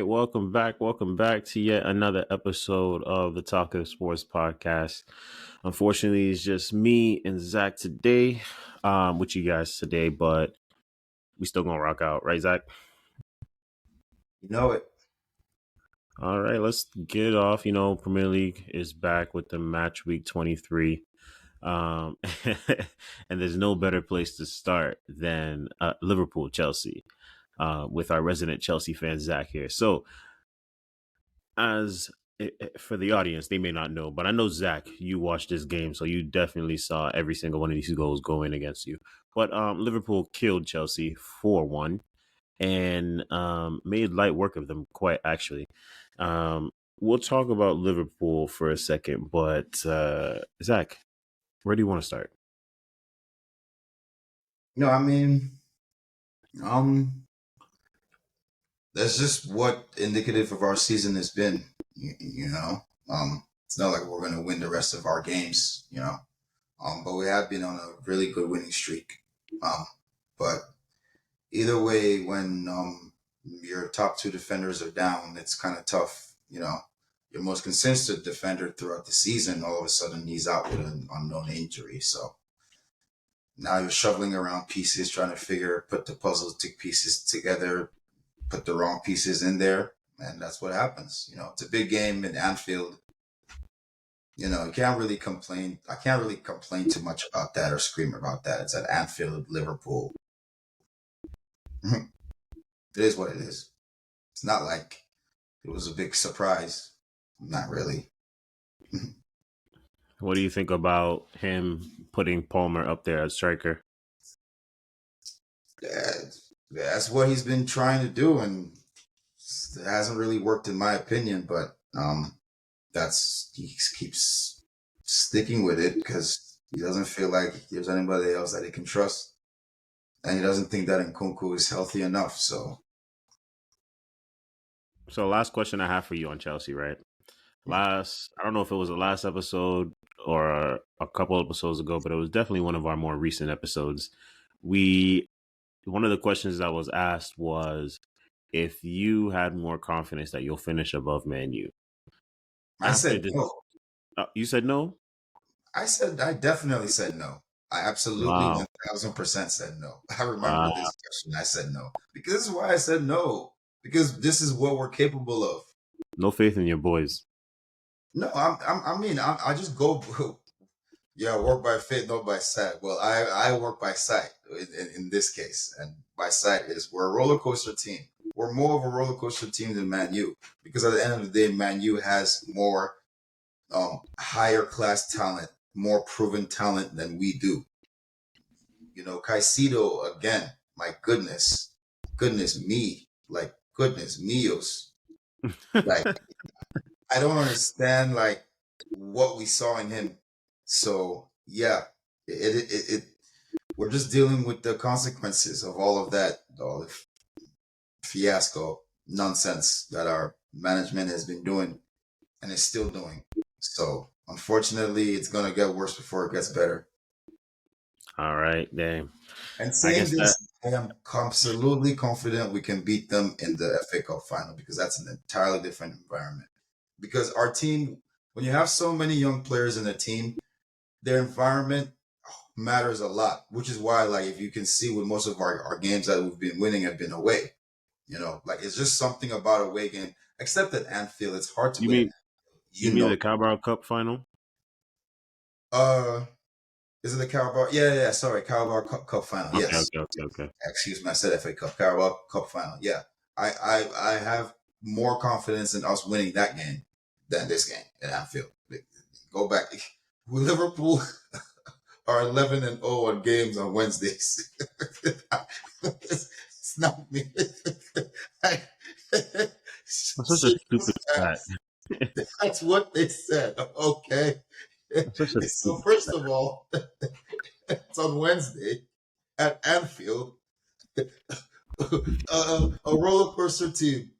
welcome back. Welcome back to yet another episode of the Talk of Sports podcast. Unfortunately, it's just me and Zach today, with you guys today, but we still gonna rock out, right, Zach? You know it. All right, let's get it off. Premier League is back with the match week 23. Um, and there's no better place to start than Liverpool Chelsea, with our resident Chelsea fan Zach here. So, as for the audience, they may not know, but I know Zach, you watched this game, so you definitely saw every single one of these goals go in against you. But Liverpool killed Chelsea 4-1 and made light work of them, quite actually. We'll talk about Liverpool for a second, but Zach, where do you want to start? No, I mean, um, that's just what indicative of our season has been. It's not like we're going to win the rest of our games. But we have been on a really good winning streak. But either way, when your top two defenders are down, it's kind of tough. Your most consistent defender throughout the season, all of a sudden he's out with an unknown injury. So now you're shoveling around pieces, trying to put the puzzle pieces together, put the wrong pieces in there, and that's what happens. It's a big game in Anfield. You can't really complain. I can't really complain too much about that or scream about that. It's at Anfield, Liverpool. It is what it is. It's not like it was a big surprise. Not really. What do you think about him putting Palmer up there as striker? That's what he's been trying to do, and it hasn't really worked in my opinion. But he keeps sticking with it because he doesn't feel like there's anybody else that he can trust, and he doesn't think that Nkunku is healthy enough. So last question I have for you on Chelsea, right? I don't know if it was the last episode or a couple episodes ago, but it was definitely one of our more recent episodes. One of the questions that was asked was if you had more confidence that you'll finish above Man U. I said no. You said no? I definitely said no. I absolutely 1000% said no. I remember this question. I said no. Because this is why I said no. Because this is what we're capable of. No faith in your boys. No, I just go. Yeah, work by faith, not by sight. Well, I work by sight in this case, and by sight is we're a roller coaster team. We're more of a roller coaster team than Man U because at the end of the day, Man U has more higher class talent, more proven talent than we do. Caicedo again. My goodness me, like goodness meos, like I don't understand like what we saw in him. So yeah, we're just dealing with the consequences of all of that, all the fiasco nonsense that our management has been doing and is still doing. So unfortunately, it's gonna get worse before it gets better. All right, damn. And saying this, I am absolutely confident we can beat them in the FA Cup final because that's an entirely different environment. Because our team, when you have so many young players in a team, their environment matters a lot, which is why, like, if you can see with most of our games that we've been winning have been away. Like it's just something about a away game. Except at Anfield, it's hard to win. You mean the Carabao Cup final? Is it the Carabao? Yeah. Sorry, Carabao Cup final. Okay, Yes. Okay. Excuse me, I said FA Cup, Carabao Cup final. Yeah, I have more confidence in us winning that game than this game at Anfield. Go back. Liverpool are 11-0 on games on Wednesdays. It's not me. That's such a stupid stat. That's what they said. Okay. So first of all, it's on Wednesday at Anfield. A roller coaster team.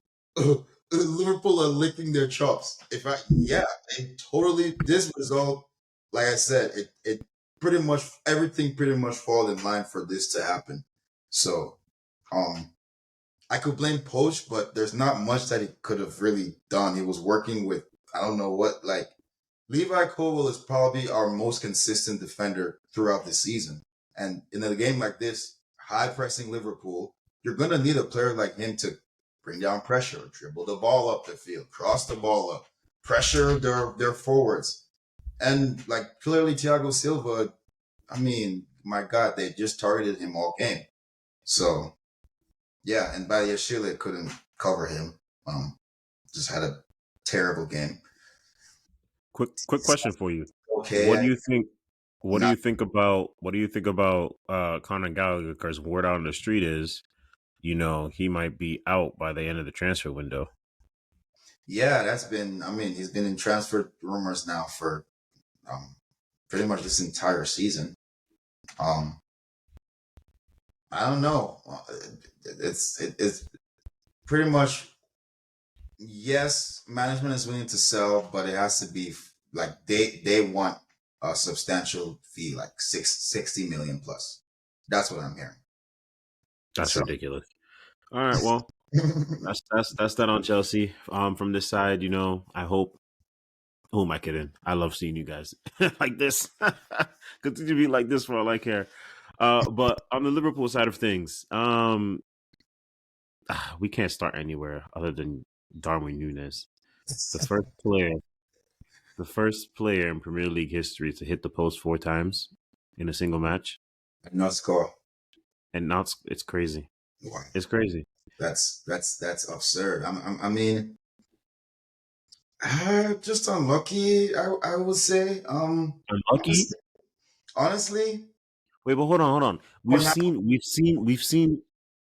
Liverpool are licking their chops. This result, like I said, it pretty much everything pretty much fall in line for this to happen. So, I could blame Poach, but there's not much that he could have really done. He was working with I don't know what like Levi Colwell is probably our most consistent defender throughout the season. And in a game like this, high pressing Liverpool, you're gonna need a player like him to bring down pressure, dribble the ball up the field, cross the ball up, pressure their forwards. And like clearly Thiago Silva, I mean, my God, they just targeted him all game. So yeah, and Badiashile couldn't cover him. Um, just had a terrible game. Quick question for you. What do Okay, you think? What do not you think about? What do you think about Conor Gallagher? Because word out on the street is, he might be out by the end of the transfer window. yeah, that's been. I mean, he's been in transfer rumors now for um, pretty much this entire season. Um, I don't know. It's pretty much yes. Management is willing to sell, but it has to be like they want a substantial fee, like 60 million plus. That's what I'm hearing. That's So ridiculous. All right, well, that's that on Chelsea. From this side, I hope. Who am I kidding? I love seeing you guys like this. Continue to be like this for all I care. But on the Liverpool side of things, we can't start anywhere other than Darwin Nunes, the first player, the first player in Premier League history to hit the post 4 times in a single match, no score. and now it's crazy. Wow. It's crazy. That's absurd. I mean, just unlucky. I would say. Unlucky. Honestly, honestly, Wait, but hold on. for now,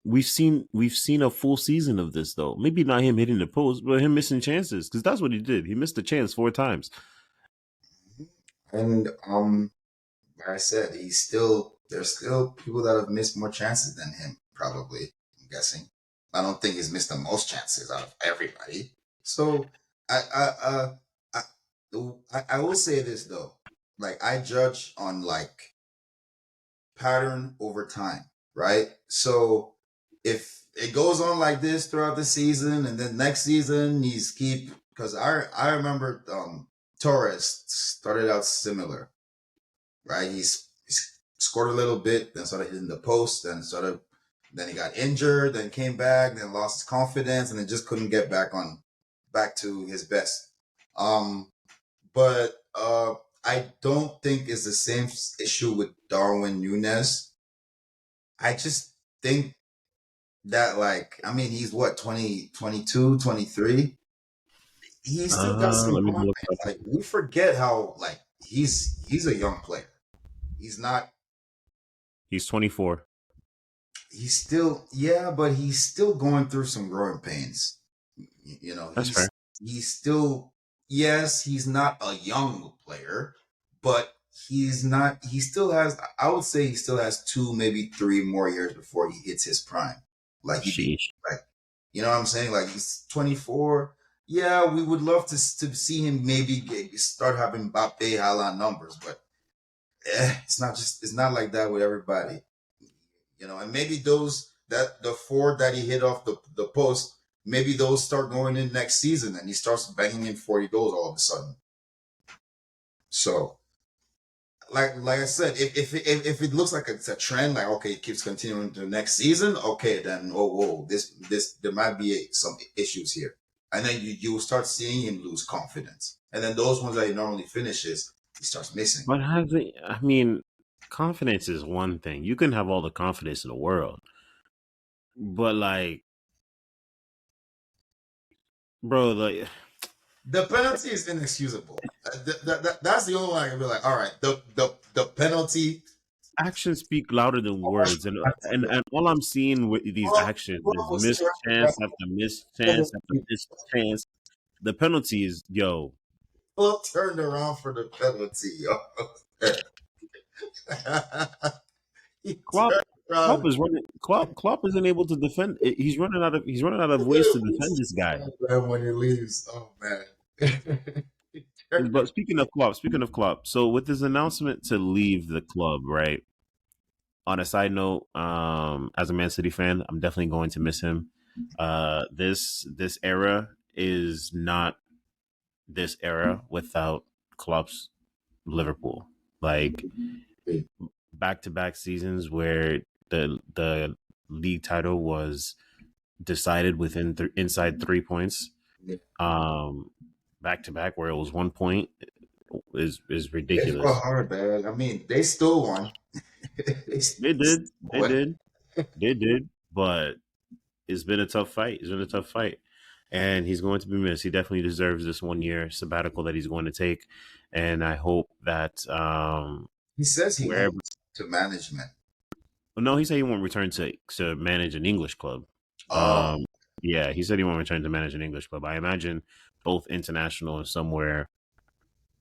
We've seen a full season of this though. Maybe not him hitting the post, but him missing chances because that's what he did. He missed the chance 4 times. and like I said, he's still there's still people that have missed more chances than him. Probably, I'm guessing. I don't think he's missed the most chances out of everybody. So I I I will say this though. Like I judge on like pattern over time, right? So if it goes on like this throughout the season, and then next season he's keep because I remember Torres started out similar, right? He's scored a little bit, then started hitting the post, then he got injured, then came back, then lost his confidence, and then just couldn't get back to his best. Um, but I don't think it's the same issue with Darwin Nunez. I just think that like I mean he's what 20, 22, 23. He's still got some Let me look confidence. up. Like we forget how like he's a young player. He's not He's 24. he's still yeah, but he's still going through some growing pains. You know, That's fair. he's still yes, he's not a young player, but he's not he still has I would say he still has 2 maybe 3 more years before he hits his prime. Like he be Sheesh. like you know what I'm saying? Like he's 24. Yeah, we would love to see him maybe start having Mbappe Haaland numbers, but it's not like that with everybody. You know, and maybe those that the 4 that he hit off the post, maybe those start going in next season, and he starts banging in 40 goals all of a sudden. So, like I said, if it looks like it's a trend, like okay, it keeps continuing to the next season, okay, then oh whoa, this there might be some issues here, and then you will start seeing him lose confidence, and then those ones that he normally finishes, he starts missing. But I mean, confidence is one thing. You can have all the confidence in the world, but like, bro, like The penalty is inexcusable. That's the only one I can be like, all right, the penalty. actions speak louder than words, and all I'm seeing with these actions Klopp is was missed chance after missed chance after missed chance. The penalty is turned around for the penalty. He Klopp. turned around. Klopp isn't able to defend. He's running out of ways to defend this guy. When he leaves. Oh man. He turned But speaking of Klopp, so with his announcement to leave the club, right? On a side note, as a Man City fan, I'm definitely going to miss him. This era is not this era without Klopp's Liverpool. Like back to back seasons where the league title was decided within inside 3 points. Yeah. Um, back to back where it was 1 point is They fought ridiculous. hard, man. I mean, they still won. They They still did, they won. did, they did, but it's been a tough fight. It's been a tough fight, and he's going to be missed. He definitely deserves this 1 year sabbatical that he's going to take, and I hope that He says he wherever. won't to management. No, he said he won't return to manage an English club. Oh, Um, yeah, he said he won't return to manage an English club. I imagine both international and somewhere,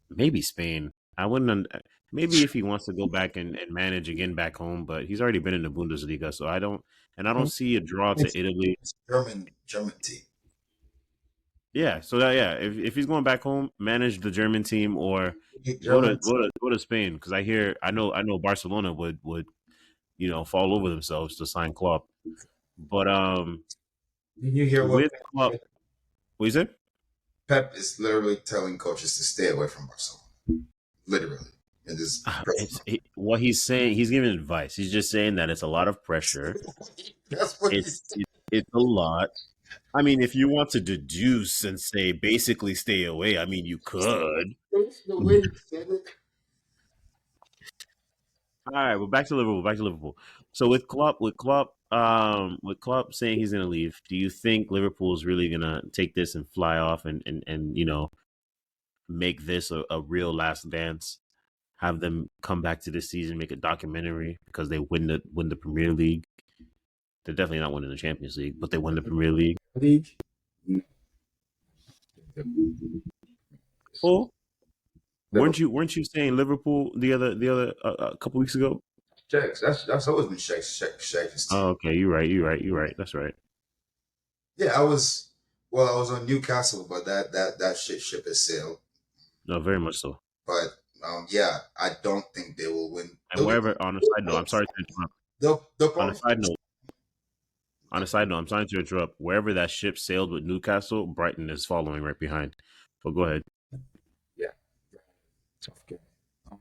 maybe Spain. I wouldn't. Maybe if he wants to go back and manage again back home, but he's already been in the Bundesliga, so I don't see a draw to it's, Italy. it's German team. Yeah, so that yeah, if he's going back home, manage the German team or German go to Spain because I know Barcelona would fall over themselves to sign Klopp. But Did you hear what with Klopp, what is it? Pep is literally telling coaches to stay away from Barcelona? Literally. In this press What he's saying. He's giving advice. He's just saying that it's a lot of pressure. conference. That's what he It's said. it's a lot. I mean, if you want to deduce and say basically stay away, I mean you could. That's the way he said it. All right, well, back to Liverpool. Back to Liverpool. So with Klopp saying he's going to leave, do you think Liverpool is really going to take this and fly off and make this a real last dance? Have them come back to this season, make a documentary because they win the Premier League. They're definitely not winning the Champions League, but they win the Premier League. League? Oh, Liverpool. weren't you saying Liverpool the other a couple weeks ago? Shakes. That's always been Shakes' Oh, team. okay, you're right. That's right. Yeah, I was on Newcastle, but that ship has sailed. No, very much so. But yeah, I don't think they will win. And wherever on a side note, I'm sorry to interrupt. They'll On a probably side finish. note, I'm sorry to interrupt. Wherever that ship sailed with Newcastle, Brighton is following right behind. But go ahead. Yeah, tough game. Um,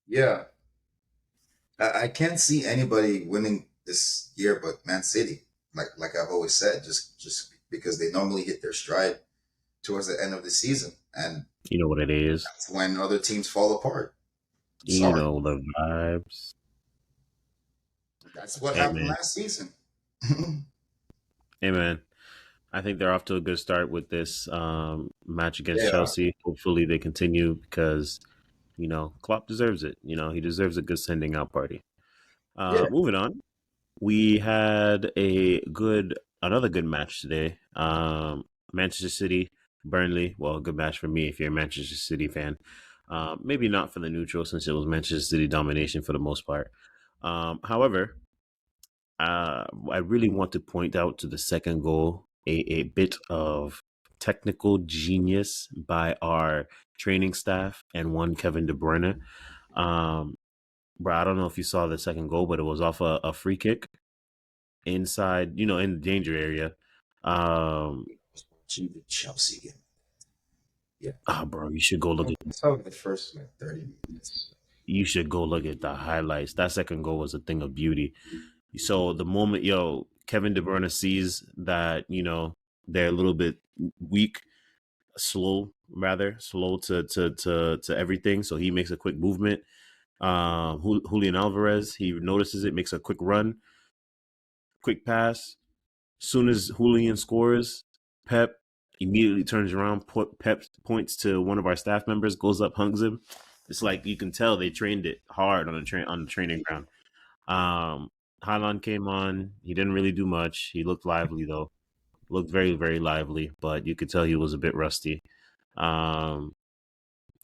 yeah, I can't see anybody winning this year but Man City. Like I've always said, just because they normally hit their stride towards the end of the season, and You know what it is. that's when other teams fall apart. I'm You sorry, know the vibes. that's what Hey happened man. last season. Hey man. I think they're off to a good start with this match against Yeah, Chelsea. Hopefully they continue because Klopp deserves it. He deserves a good sending out party. yeah. Moving on, we had another good match today. Manchester City, Burnley. Well, a good match for me if you're a Manchester City fan. Maybe not for the neutral since it was Manchester City domination for the most part. However, I really want to point out to the second goal a bit of technical genius by our training staff and one Kevin De Bruyne. Um, bro, I don't know if you saw the second goal, but it was off a free kick inside, in the danger area. Um, Watching the Chelsea game. Yeah, bro, you should go look at I saw the first like 30 minutes. the highlights. That second goal was a thing of beauty. So the moment, Kevin De Bruyne sees that, they're a little bit weak, slow to everything. So he makes a quick movement. Julian Alvarez, he notices it, makes a quick run, quick pass. Soon as Julian scores, Pep immediately turns around. Pep points to one of our staff members, goes up, hugs him. It's like you can tell they trained it hard on the training ground. Um, Haaland came on. He didn't really do much. He looked lively though. Looked very very lively, but you could tell he was a bit rusty. Um,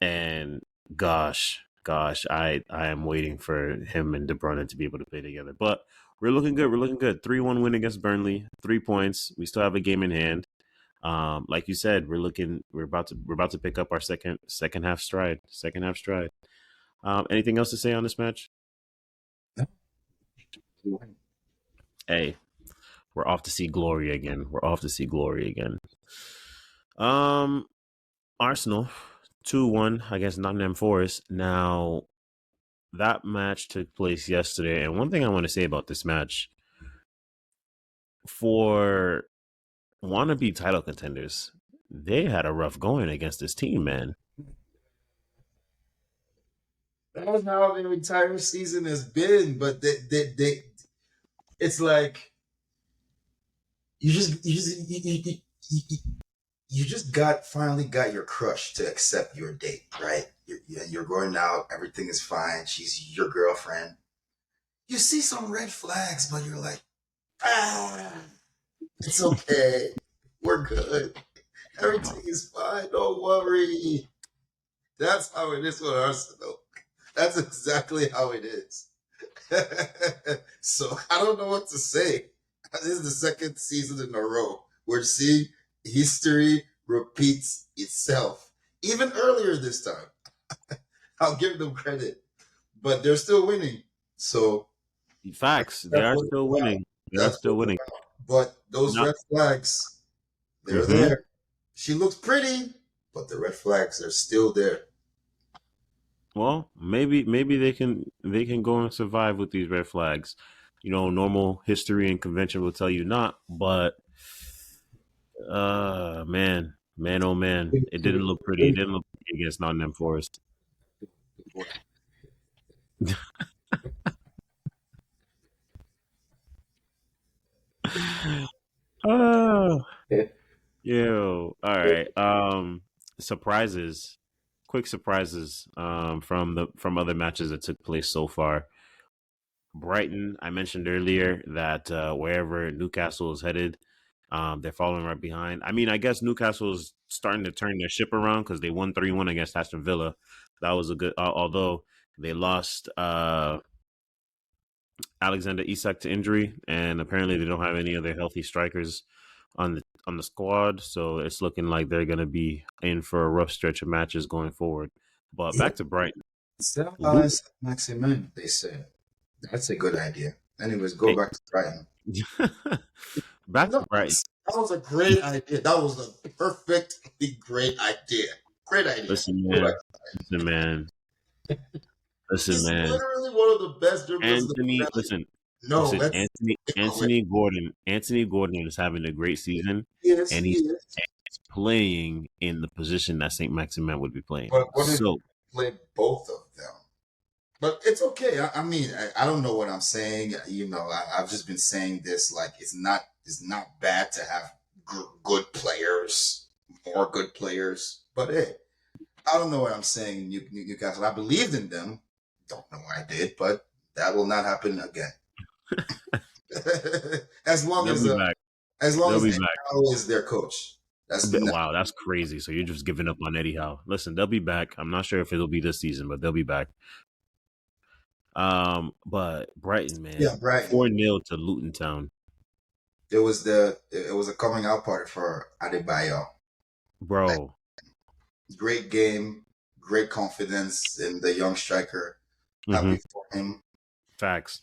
and I am waiting for him and De Bruyne to be able to play together. But we're looking good. We're looking good. 3-1 win against Burnley. 3 points. We still have a game in hand. Like you said, we're about to pick up our second half stride. Second half stride. Anything else to say on this match? Hey, we're off to see glory again. We're off to see glory again. Um, Arsenal 2-1 against Nottingham Forest. Now that match took place yesterday, and one thing I want to say about this match for wannabe title contenders, they had a rough going against this team, man. That's how their entire season has been. But it's like you just finally got your crush to accept your date, right? You're going out, everything is fine. She's your girlfriend. You see some red flags, but you're like, ah, it's okay. We're good. Everything is fine. Don't worry. That's how it is with Arsenal. That's exactly how it is. So I don't know what to say. This is the second season in a row. We're seeing history repeats itself. Even earlier this time. I'll give them credit. But they're still winning. So Facts, they that's are what it's still about. winning. They are That's what still it's winning. about. But those Not. red flags, they're Mm-hmm. there. She looks pretty, but the red flags are still there. Well, maybe they can go and survive with these red flags. Normal history and convention will tell you not, but man, oh man, it didn't look pretty. It didn't look pretty against Nottingham Forest. Oh, yo, all right. Surprises, quick surprises. From other matches that took place so far. Brighton, I mentioned earlier that wherever Newcastle is headed, they're following right behind. I mean, I guess Newcastle is starting to turn their ship around because they won 3-1 against Aston Villa. That was a good, although they lost Alexander Isak to injury, and apparently they don't have any other healthy strikers on the squad. So it's looking like they're going to be in for a rough stretch of matches going forward. But Yeah. back to Brighton. Luke, Step Maximin, they said. That's a good idea. Anyways, go hey, back to Brighton. back No, to Brighton. that was a great idea. That was a perfectly great idea. Great idea. Listen, Go back. man. Listen, man. Listen, He's man. literally one of the best dribblers in the Anthony, Premier League. listen, No, listen. let's Anthony, take it away. Anthony Gordon is having a great season, Yes, and he he's is. playing in the position that Saint Maximin would be playing. But what if So you play both of them? But it's okay. I mean, I don't know what I'm saying. I've just been saying this like it's not bad to have good players, more good players. But hey, I don't know what I'm saying. Newcastle, I believed in them. Don't know what I did, but that will not happen again. as long they'll as be uh, back. as long They'll as be Eddie back. Howe is their coach. That's not. Wow, that's crazy. So you're just giving up on Eddie Howe. Listen, they'll be back. I'm not sure if it'll be this season, but they'll be back. But Brighton, Yeah, man, Brighton. 4-0 to Luton Town, It was a coming out party for Adebayo. Like, bro. great game, great confidence in the young striker. Mm-hmm. Happy for him. Facts.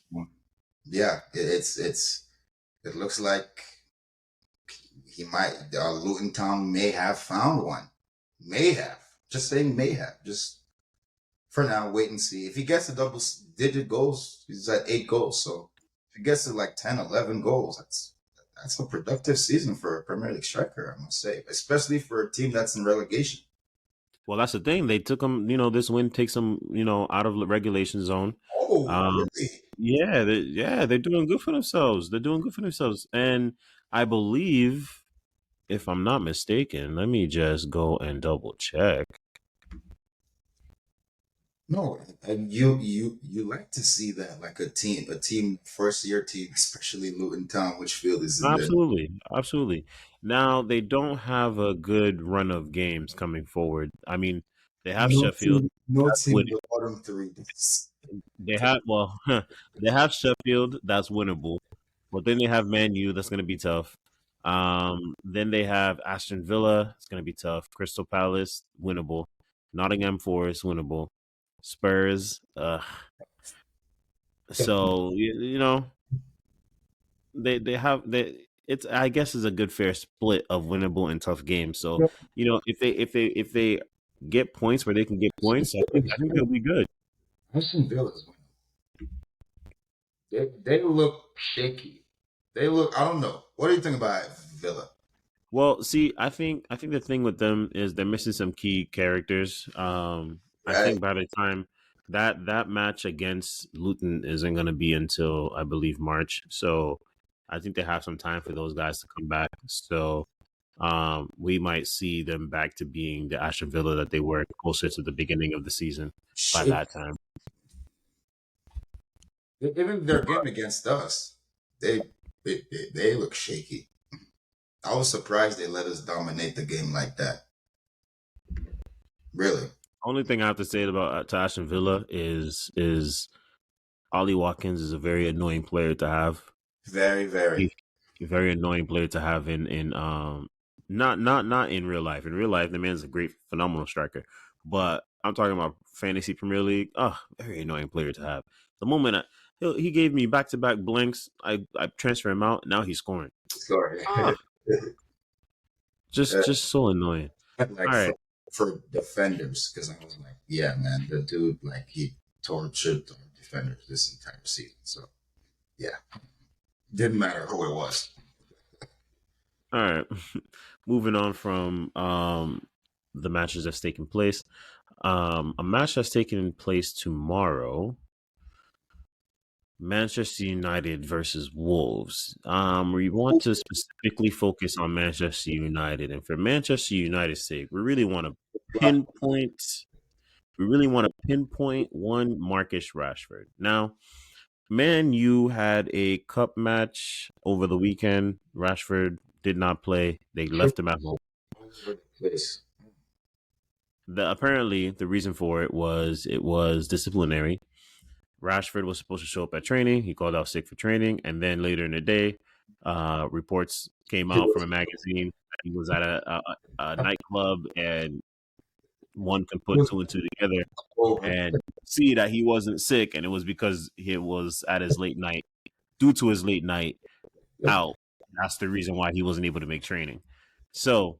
Yeah, it looks like he might. Luton Town may have found one. May have. Just saying, may have. Just for now, wait and see. If he gets to double-digit goals, he's at 8 goals. So if he gets to like 10, 11 goals, that's a productive season for a Premier League striker, I must say, especially for a team that's in relegation. Well, that's the thing. They took them. This win takes them. Out of the regulation zone. Oh, Um, really? they're doing good for themselves. They're doing good for themselves, and I believe, if I'm not mistaken, let me just go and double check. No, and you like to see that, like a team first year team, especially Luton Town, which field is in there. Absolutely, absolutely. Now they don't have a good run of games coming forward. I mean, they have Sheffield. No That's team in winning. the bottom three. They have they have Sheffield. That's winnable. But then they have Man U. That's going to be tough. Then they have Aston Villa. It's going to be tough. Crystal Palace, winnable. Nottingham Forest, winnable. Spurs. So you know they have it's I guess is a good fair split of winnable and tough games. So if they get points where they can get points, I think they'll be good. Aston Villa's winning. They look shaky. They look. I don't know. What do you think about Villa? Well, see, I think the thing with them is they're missing some key characters. I Right? think by the time that match against Luton isn't going to be until I believe March, so I think they have some time for those guys to come back. So we might see them back to being the Aston Villa that they were closer to the beginning of the season by Shaky. that time. Even their game against us, they look shaky. I was surprised they let us dominate the game like that. Really, Only thing I have to say about to Aston Villa is Ollie Watkins is a very annoying player to have. very, very. He's a very annoying player to have in not in real life. In real life, the man's a great, phenomenal striker. But I'm talking about fantasy Premier League. Oh, very annoying player to have. The moment he gave me back to back blanks, I transfer him out. Now he's scoring. Sorry. Ah, just so annoying. Like All right. for defenders, because I was like, yeah, man, the dude like he tortured our defenders this entire season. So yeah, didn't matter who it was. All right. Moving on from the matches that's taking place. A match that's taking place tomorrow. Manchester United versus Wolves. We want to specifically focus on Manchester United, and for Manchester United's sake, we really want to pinpoint. We really want to pinpoint one Marcus Rashford. Now, Man U had a cup match over the weekend. Rashford did not play. They left him at home. All over the place. Apparently the reason for it was disciplinary. Rashford was supposed to show up at training. He called out sick for training, and then later in the day, reports came He out from was a magazine that he was at a nightclub, and one can he put was two and two together over. and see that he wasn't sick, and it was because he was at his late night. Due to his late night out, that's the reason why he wasn't able to make training. So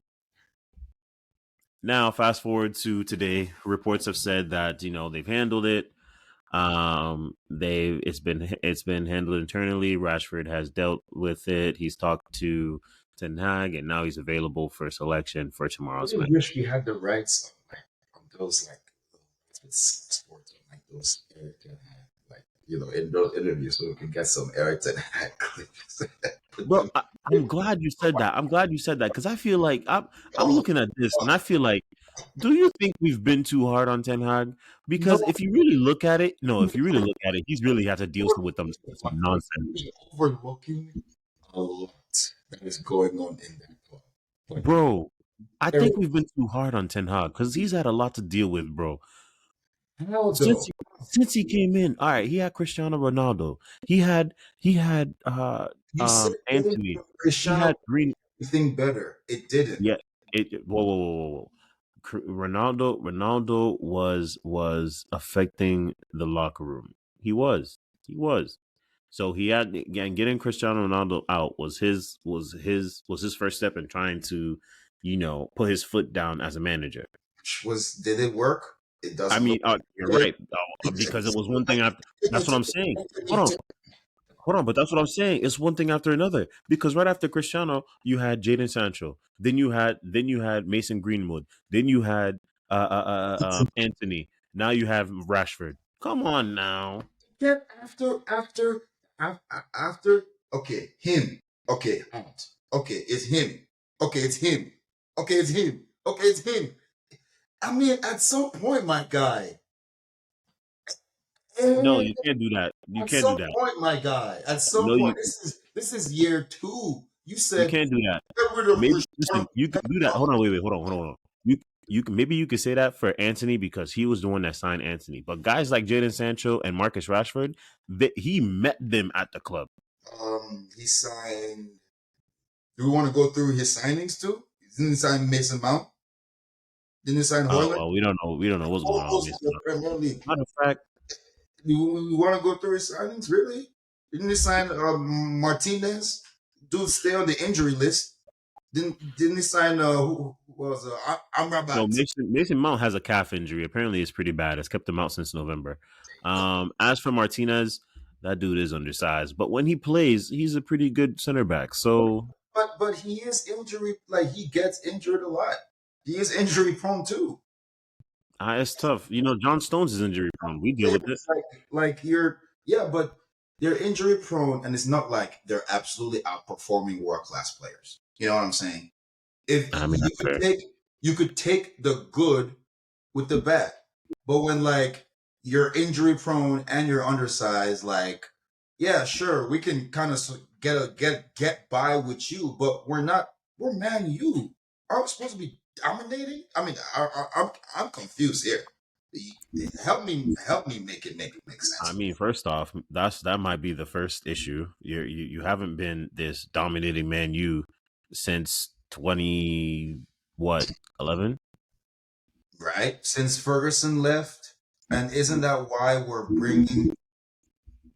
now, fast forward to today, reports have said that they've handled it. They it's been handled internally. Rashford has dealt with it. He's talked to Ten Hag, and now he's available for selection for I tomorrow's really match. wish we had the rights on those like with sports on like those Eric Ten Hag, like in those interviews, so we can get some Eric Ten Hag clips. Put Bro, them. I'm glad you said that. I'm glad you said that because I feel like I'm looking at this and I feel like, do you think we've been too hard on Ten Hag? No, Because if you really look at it, no, if you really look at it, he's really had to deal with some nonsense, overlooking a lot that is going on in that club. Like bro. I there, think we've been too hard on Ten Hag because he's had a lot to deal with, bro. how Since though? he, since he came in, all right, he had Cristiano Ronaldo, he had You said getting Anthony, he Cristiano had Green. everything better. It didn't. Yeah, whoa, whoa, whoa, whoa, whoa. Ronaldo was affecting the locker room. He was. So he had again getting Cristiano Ronaldo out was his first step in trying to, put his foot down as a manager. Did it work? It I doesn't mean, look you're like right, because it was one thing after. That's what I'm saying. Hold on, hold on, but that's what I'm saying. It's one thing after another. Because right after Cristiano, you had Jaden Sancho. Then you had Mason Greenwood. Then you had Anthony. Now you have Rashford. Come on now. Get after. Okay, him. Okay, out. Okay, it's him. Okay, it's him. Okay, it's him. Okay, it's him. I mean, at some point, my guy. No, eh, you can't do that. You At can't do some that. point, my guy. At some No, point, this is year two. You you said can't do that. get rid of Maybe listen, Cristiano. you could do that. Hold on, wait, hold on, hold on. You can maybe you could say that for Anthony because he was the one that signed Anthony. But guys like Jaden Sancho and Marcus Rashford, he met them at the club. He signed. Do we want to go through his signings too? Didn't he sign Mason Mount? Didn't he sign Oh Hoyland? well, we don't know. We don't know what's going All on with those in Mason the Mount. Premier League. Matter of fact, Do we want to go through his signings? Really? Didn't he sign Martinez? dude stay on the injury list. Didn't he sign who was No, Amrabat? Mason Mount has a calf injury. Apparently, it's pretty bad. It's kept him out since November. As for Martinez, that dude is undersized, but when he plays, he's a pretty good center back. So But he is injury, like he gets injured a lot. He is injury prone too. it's tough. You know, John Stones is injury prone. We deal with it. It's like you're yeah, but they're injury prone, and it's not like they're absolutely outperforming world class players. You know what I'm saying? If I mean, that's fair. you could take the good with the bad, but when like you're injury prone and you're undersized, like yeah, sure, we can kind of get by with you, but we're not. We're Man U. Are we supposed to be dominating? I mean, I'm confused here. Help me make I sense. mean, first off, that might be the first issue. You haven't been this dominating Man U since 20 what 11. Right? Since Ferguson left, and isn't that why we're bringing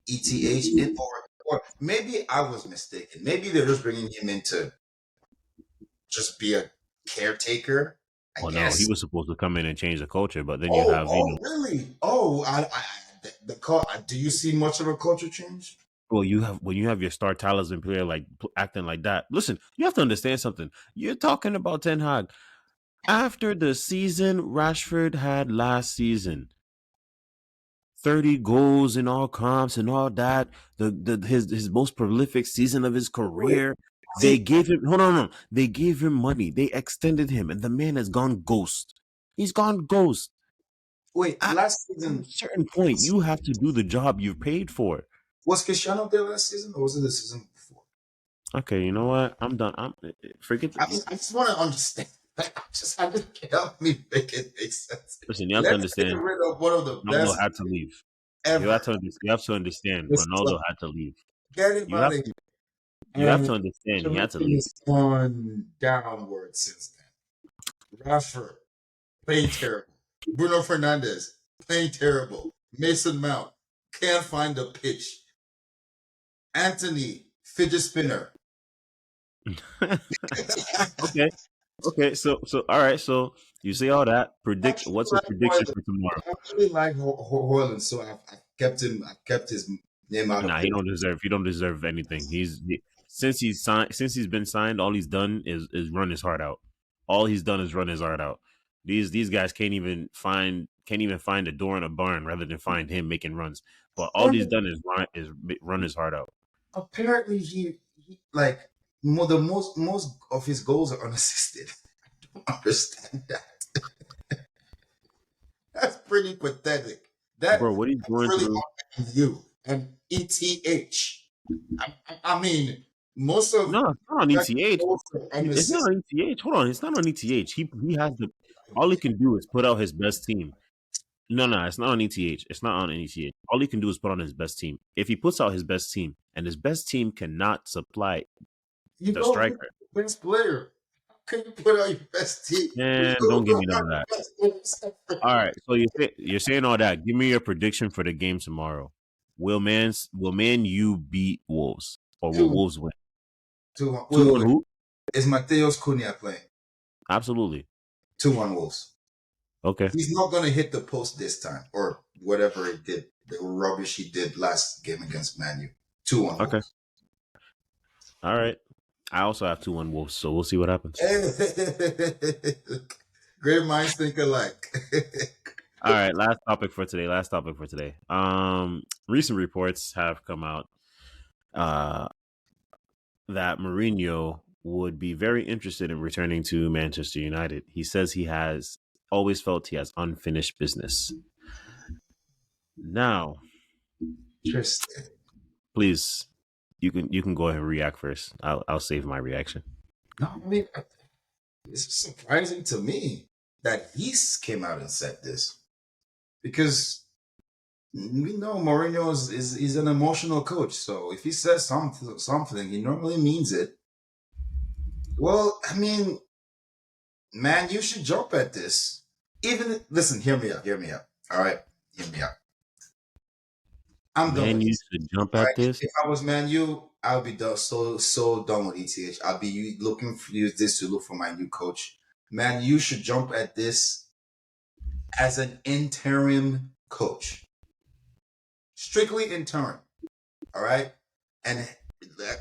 ETH in, or maybe I was mistaken. Maybe they're just bringing him in to just be a caretaker, I Well, no, he guess. was supposed to come in and change the culture, but then you Oh, have oh, really? Oh, the call. Do you see much of a culture change? well, you have when you have your star talisman player like acting like that. Listen, you have to understand something. You're talking about Ten Hag after the season Rashford had last season. 30 goals in all comps and all that. His most prolific season of his Wait, career. They see, gave him hold on, no. They gave him money. They extended him, and the man has gone ghost. He's gone ghost. wait. At Last a season certain point, you have to do the job you've paid for. was Cristiano there last season, or was it the season before? Okay, you know what? I'm done. I'm forget. I mean, I just want to understand. I just help me make it make sense. Listen, you have to Let's get understand. rid of one of the Ronaldo best had to leave. ever. You have to understand. This Ronaldo club. had to leave. Get him You out have of here. to you have And to understand. He had to everything leave. has gone downward since then. Rashford playing terrible. Bruno Fernandez playing terrible. Mason Mount can't find the pitch. Anthony fidget spinner. Okay. Okay. So all right. So you say all that. I Predict. actually What's your like prediction Hoyland. for tomorrow? I really like Hoyland, so I've kept him. I've kept his name out of Nah, it. he don't deserve. He don't deserve anything. Since he's signed. Since he's been signed, all he's done is run his heart out. All he's done is run his heart out. These guys can't even find a door in a barn rather than find him making runs. But all he's done is run his heart out. Apparently, he like the most of his goals are unassisted. I don't understand that. That's pretty pathetic. Bro, That what he's that's going really through. on you and ETH. I mean, most of No, it's not on that ETH. goals are It's not unassisted. on ETH. Hold on, it's not on ETH. He has the all he can do is put out his best team. No, it's not on ETH. It's not on ETH. All he can do is put on his best team. If he puts out his best team and his best team cannot supply You the don't pick striker, the best player. How can you put out your best team? We man, don't don't give have me none of the that. best players All ever. right, so you're saying all that. Give me your prediction for the game tomorrow. Will Man U beat Wolves or will 2-1. Wolves win? 2-1. 2-1 Wait. who? Is Mateos Cunha playing? Absolutely. 2-1 Wolves. Okay. He's not going to hit the post this time or whatever he did, the rubbish he did last game against Manu. 2-1 Okay. Wolves. All right. I also have 2-1 Wolves, so we'll see what happens. Great minds think alike. All right, last topic for today. Recent reports have come out uh that Mourinho would be very interested in returning to Manchester United. He says he has always felt he has unfinished business. Now, Interesting. please, you can go ahead and react first. I'll save my reaction. No, I mean, it's surprising to me that he came out and said this because we know Mourinho is an emotional coach. So if he says something, he normally means it. Well, I mean, man, you should jump at this. Even listen, hear me out. All right, hear me out. I'm done Man, with you ETH. should jump All at right. this. If I was Man U, I would be done, so done with ETH. I'll be looking for use this to look for my new coach. Man, you should jump at this as an interim coach, strictly interim. All right, and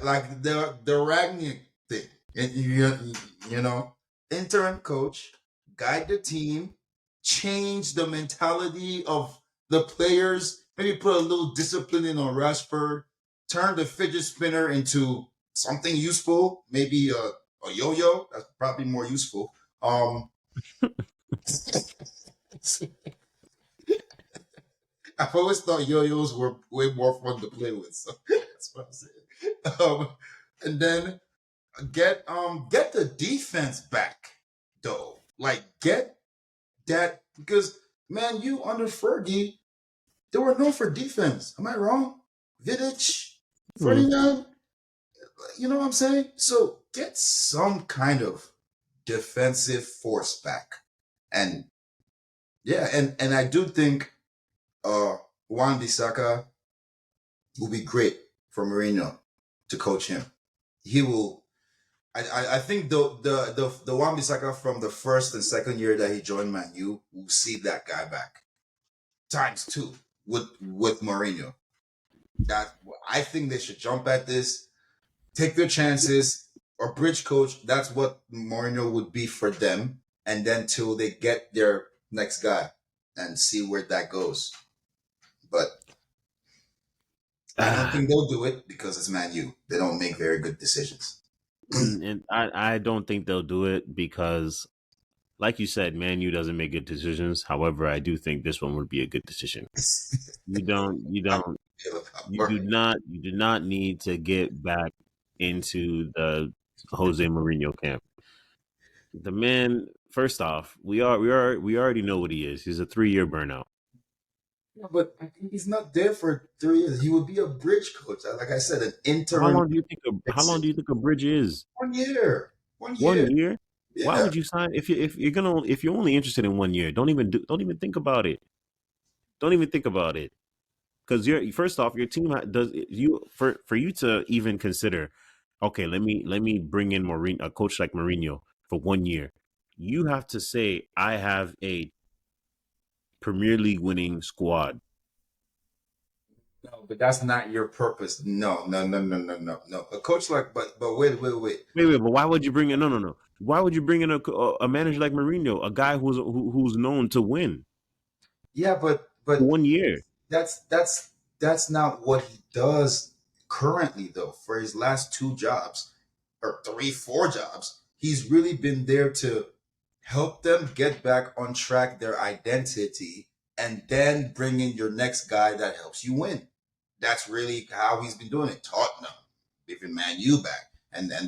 like the Ragnick thing, you know, interim coach, guide the team, change the mentality of the players, maybe put a little discipline in on Rashford, turn the fidget spinner into something useful, maybe a yo-yo. That's probably more useful. I've always thought yo-yos were way more fun to play with, so that's what I'm saying. And then get the defense back though. Like get that because man, you under Fergie, they were known for defense. Am I wrong? Vidic, Hmm. Ferdinand, you know what I'm saying? So get some kind of defensive force back. And yeah, and I do think Juan Bissaka will be great for Mourinho to coach him. He will I think the Wan Bissaka from the first and second year that he joined Man U will see that guy back times two with Mourinho. That I think they should jump at this, take their chances, or bridge coach. That's what Mourinho would be for them, and then till they get their next guy and see where that goes. But I don't Ah, think they'll do it because it's Man U. They don't make very good decisions. and I don't think they'll do it because, like you said, Man U doesn't make good decisions. However, I do think this one would be a good decision. You I don't, feel about Mourinho. you do not need to get back into the Jose Mourinho camp. The man, first off, we already know what he is. He's a 3-year burnout. Yeah, but he's not there for 3 years. He would be a bridge coach. Like I said, an interim How long do exit. you think a bridge is? 1 year. One 1 year. year? Why Yeah. would you sign if you're only interested in 1 year? Don't even think about it. Don't even think about it. Because you're first off, your team does you for you to even consider. Okay, let me bring in Mourinho, a coach like Mourinho for 1 year. You have to say I have a Premier League winning squad. No, but that's not your purpose. No, no, no, no, no, no, no. A coach like, but wait. Wait, but why would you bring in? No, no, no. Why would you bring in a manager like Mourinho, a guy who's known to win Yeah, for but 1 year? that's not what he does currently though. For his last two jobs or three, four jobs, he's really been there to help them get back on track their identity and then bring in your next guy that helps you win. That's really how he's been doing it. Tottenham, even Man U back. And then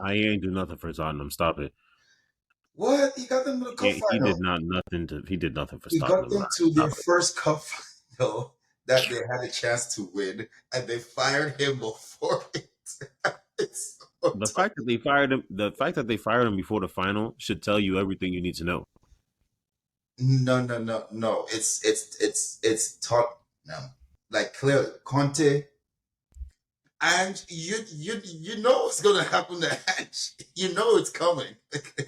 I ain't do nothing for Tottenham. Stop it. what? He got them to the cup He final. did not nothing to. He did nothing for He got Tottenham. them All right, to their stop it. first cup final that they had a chance to win, and they fired him before it. It's so The tough. fact that they fired him, the fact that they fired him before the final should tell you everything you need to know. No, no, no, no. It's Tottenham. Like clearly, Conte, and you know what's gonna happen to Ange. You know it's coming.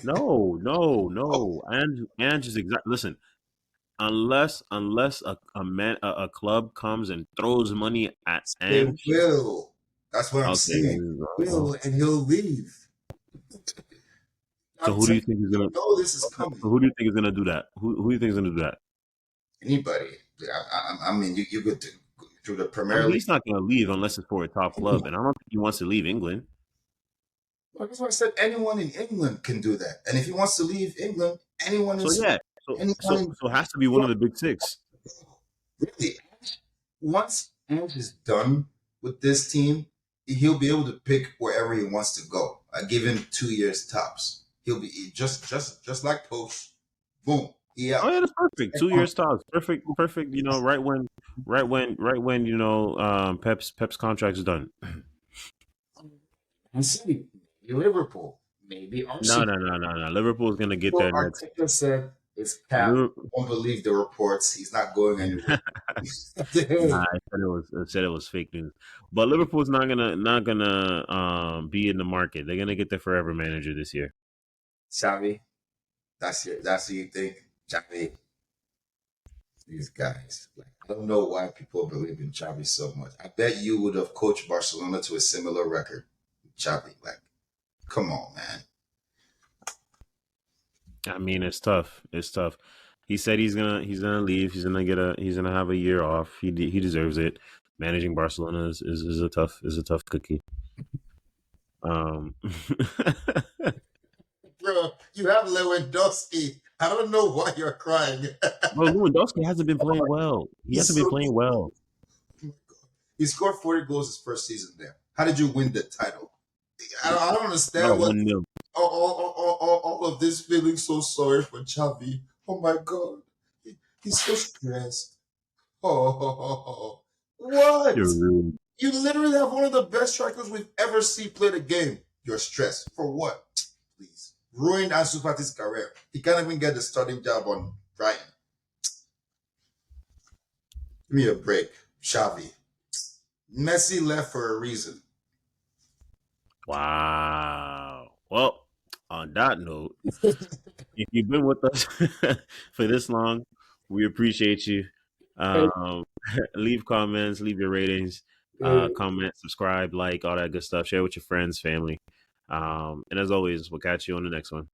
No, no, Oh, no. And just exact. Listen, unless a club comes and throws money at they Ange. will. That's what I'm Okay. saying. Will and he'll leave. So I'm who do you telling think is you, gonna? you know this is coming. Who do you think is gonna do that? Who do you think is gonna do that? Anybody. I mean, you go through the I Premier mean, League. he's not gonna leave unless it's for a top club, and I don't think he wants to leave England. Well, that's why I said anyone in England can do that. And if he wants to leave England, anyone in So Spain, yeah, anyone in so it has to be one of the big six. really, once Ange is done with this team, he'll be able to pick wherever he wants to go. I give him 2 years tops. He'll be just like Post. Boom. He Oh out. yeah, that's perfect. 2 years tops. Perfect, perfect. You know, right when Pep's contract is done. And City, maybe Liverpool, maybe No, Arsenal. no, no, no, no. Liverpool's gonna get So there next. Arteta said. It's cap. Liverpool, Don't believe the reports. He's not going anywhere. nah, I said it was fake news. But Liverpool's not gonna be in the market. They're gonna get their forever manager this year. Xavi, that's who you think, Xavi. These guys, like, I don't know why people believe in Xavi so much. I bet you would have coached Barcelona to a similar record. Xavi, like, come on, man. I mean, it's tough. It's tough. He said he's gonna leave. He's gonna have a year off. He deserves it. Managing Barcelona is a tough cookie. Um, Bro, you have Lewandowski. I don't know why you're crying. Bro, Lewandowski hasn't been playing well. He He's hasn't been so playing good. well. Oh my God. He scored 40 goals his first season there. How did you win the title? I don't Got a understand what 1-0. all of this feeling so sorry for Xavi. Oh my God. He's so stressed. Oh, You're what? rude. You literally have one of the best strikers we've ever seen play the game. You're stressed. For what? Please. Ruined Ansu Fati's career. He can't even get the starting job on Brighton. Give me a break. Xavi. Messi left for a reason. Wow. Well, on that note, if you've been with us for this long, we appreciate you. Um, leave comments, leave your ratings, comment, subscribe, like, all that good stuff. Share with your friends, family. And as always, we'll catch you on the next one.